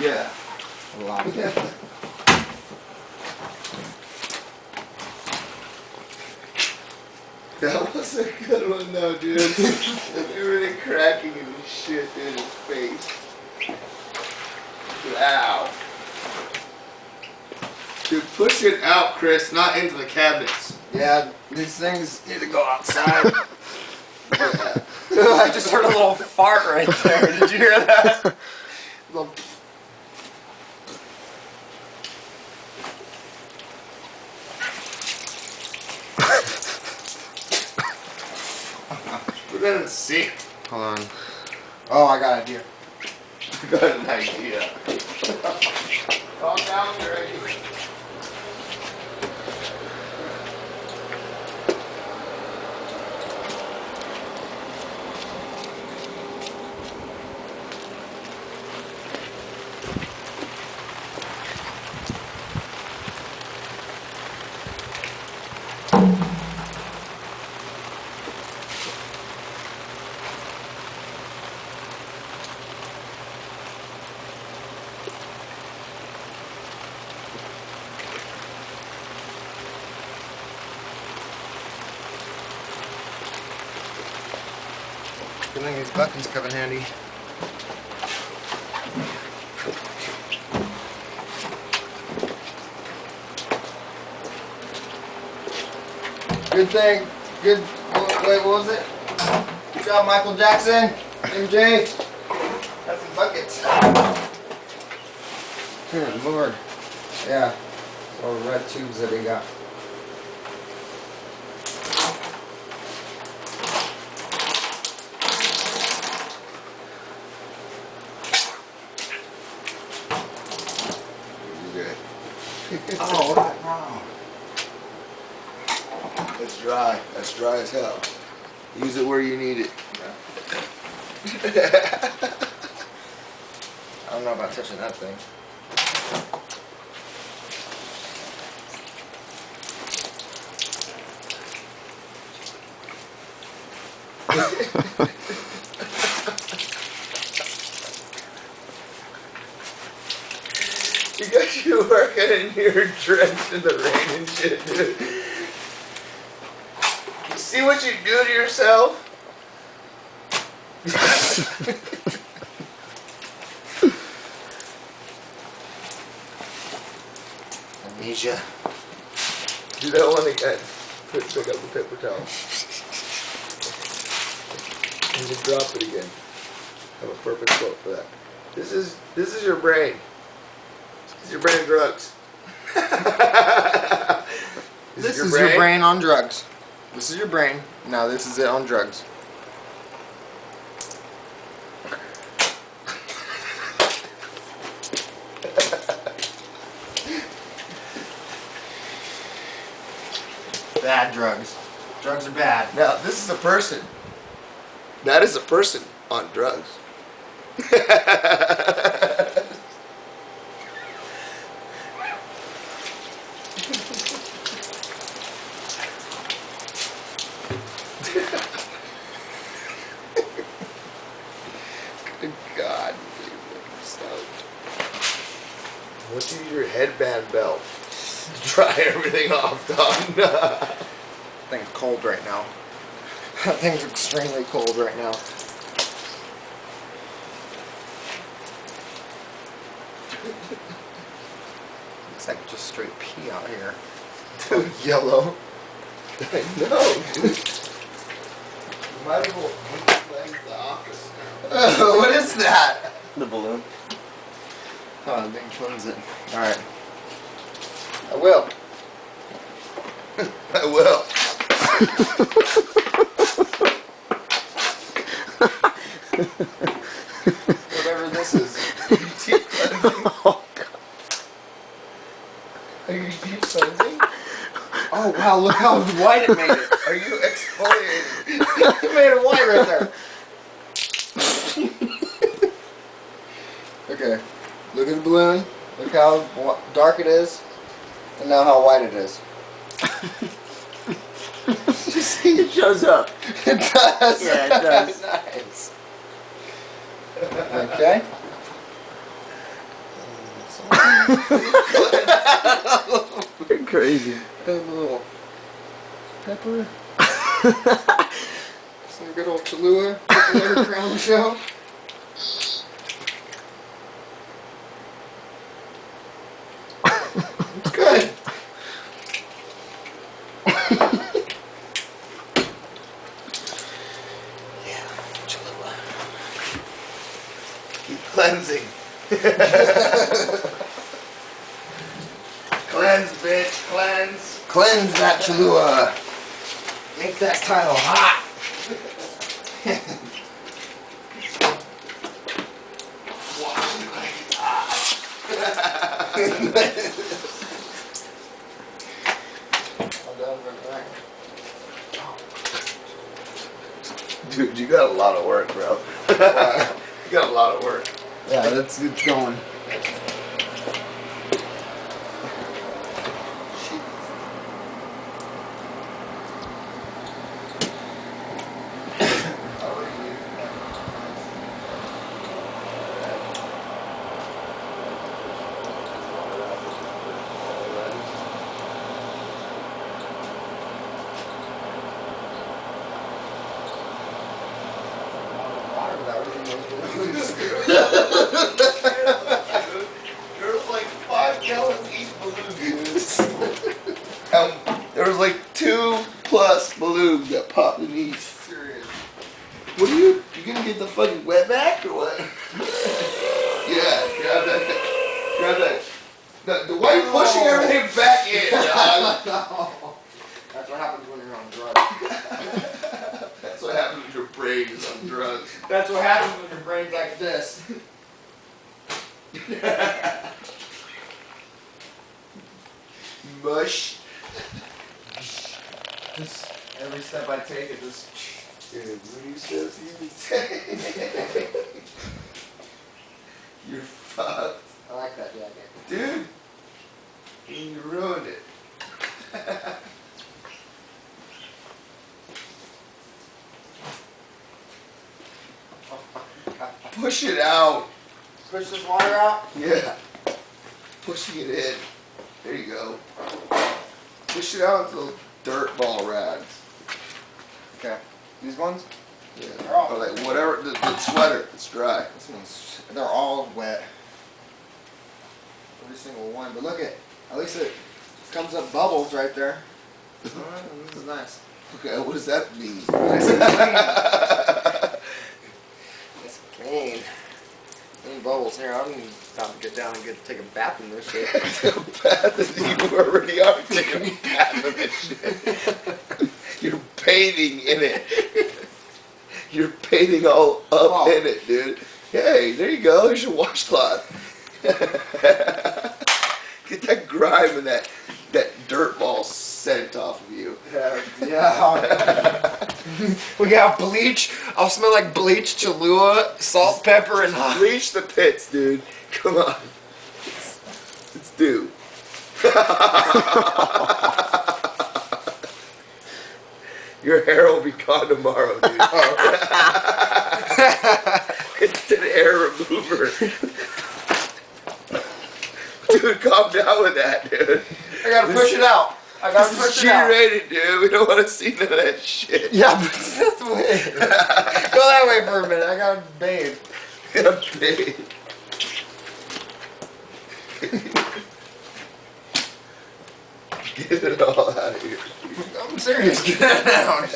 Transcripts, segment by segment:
Yeah. A lot. That was a good one though, dude. Everything cracking and shit in his face. Wow. Dude, push it out, Chris, not into the cabinets. Yeah, these things need to go outside. Yeah. I just heard a little fart right there. Did you hear that? Little... Put that in the sink. Hold on. Oh, I got an idea. I got an idea. Calm down, you're ready. Good thing these buckets come in handy. Good thing. Good. Wait, what was it? Good job, Michael Jackson. MJ. That's some buckets. Good Lord. Yeah. All the red tubes that he got. Oh, wow. It's dry. That's dry as hell. Use it where you need it. I don't know about touching that thing. You got you working in here drenched in the rain and shit, dude. You see what you do to yourself? Amnesia. Do that one again. Pick up the paper towel. And just drop it again. Have a perfect quote for that. This is your brain. This is your brain drugs. This is your brain on drugs. This is your brain. Now this is it on drugs. Bad drugs. Drugs are bad. Now, this is a person. That is a person on drugs. Good God. Once you use your headband belt, dry everything off, dog. That thing's cold right now. That thing's extremely cold right now. Looks like just straight pee out here. Dude, yellow. I know, dude. You might as well legs the office now. What is that? The balloon. Oh, the thing cleans it. Alright. I will. I will. Whatever this is. Deep cleansing. Oh, God. Are you deep cleansing? Oh wow, look how white it made it. Are you exfoliating? It made it white right there. Okay. Look at the balloon. Look how dark it is. And now how white it is. It shows up. It does. Yeah, it does. Nice. Okay. You're crazy. A little pepper. Some good old Cholula. Later crown the show. It's good. Yeah, Cholula. Keep cleansing. Cleanse, bitch, cleanse. Cleanse that Cholula. Make that title hot. Wash it like it's hot. Dude, you got a lot of work, bro. You got a lot of work. Yeah, that's it's going. There's like 5 gallons each balloons. There was like 2+ balloons that popped in each. Serious. What are you gonna get the fucking wetback or what? Yeah, grab that. Grab that. Why are you pushing everything back in, dog? That's what happens when you're on drugs. That's what happens when your brain is on drugs. That's what happens when your brain's like this. Mush. Just every step I take, it just. Dude, what are you supposed to You're fucked. I like that jacket. Dude, you ruined it. Push it out. Push this water out. Yeah. Pushing it in. There you go. Push it out with the dirt ball rags. Okay. These ones? Yeah. They're all- Or like whatever, the sweater, it's dry. This one's. They're all wet. Every single one. But look at least it comes up bubbles right there. Alright, this is nice. Okay, what does that mean? Nice and clean. Nice and clean. Clean bubbles. Here, I'm about to get down and take a bath in this shit. You already are taking a bath in this shit. You're bathing in it. You're bathing all up in it, dude. Hey, there you go. Here's your washcloth. Get that grime and that dirt ball scent off of you. Yeah. We got bleach. I'll smell like bleach, Cholula, salt, pepper, and hot. Bleach the pits, dude. Come on. It's due. Your hair will be gone tomorrow, dude. It's an air remover. Dude, calm down with that, dude. I gotta push it out. I gotta This is push it out. G-rated, dude. We don't want to see none of that shit. Yeah, but this way. Go that way for a minute. I gotta bathe. Yeah, babe. Get it all out of here. I'm serious. Get it out.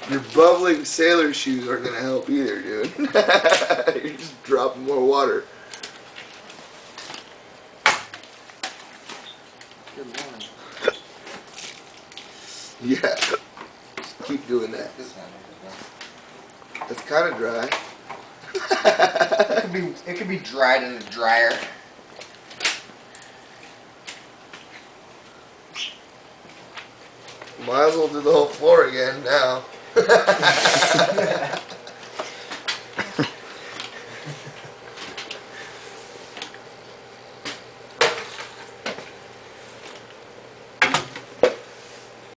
Your bubbling sailor shoes aren't gonna help either, dude. You're just dropping more water. Good morning. Yeah. Just keep doing that. This one. It's kind of dry. It could be dried in the dryer. Might as well do the whole floor again now.